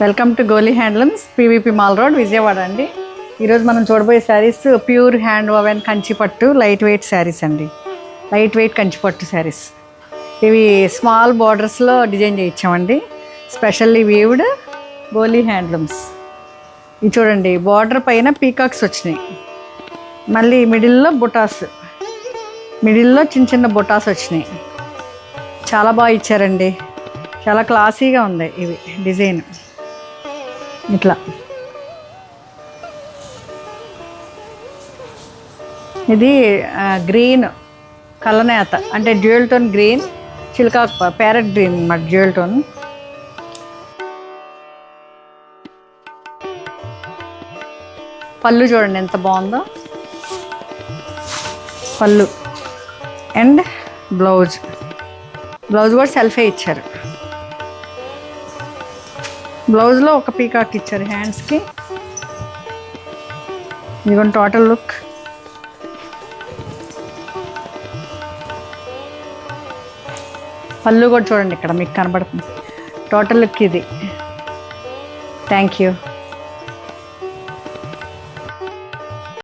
Welcome to Goli handlooms, PVP mall road, Vijayawada అండి. ఈరోజు మనం చూడబోయే శారీస్ ప్యూర్ హ్యాండ్ ఓవెన్ కంచిపట్టు లైట్ వెయిట్ శారీస్ అండి. లైట్ వెయిట్ కంచిపట్టు శారీస్ ఇవి స్మాల్ బార్డర్స్లో డిజైన్ చేయించామండి. స్పెషల్లీ వీవ్డ్ గోలీ హ్యాండ్లూమ్స్. ఇది చూడండి, బార్డర్ పైన పీకాక్స్ వచ్చినాయి, మళ్ళీ మిడిల్లో బుటాస్, మిడిల్లో చిన్న చిన్న బుటాస్ వచ్చినాయి. చాలా బాగా ఇచ్చారండి, చాలా క్లాసీగా ఉంది ఇవి డిజైన్. ఇట్లా ఇది గ్రీన్ కలనేత, అంటే dual tone green, Chilka parrot green అన్నమాట, డ్యూయల్ టోన్. పళ్ళు చూడండి ఎంత బాగుందో, పళ్ళు అండ్ బ్లౌజ్ కూడా సెల్ఫే ఇచ్చారు. బ్లౌజ్లో ఒక పీకాక్ ఇచ్చారు హ్యాండ్స్కి. ఇదిగోండి టోటల్ లుక్. పళ్ళు కూడా చూడండి, ఇక్కడ మీకు కనబడుతుంది. టోటల్ లుక్ ఇది. Thank you.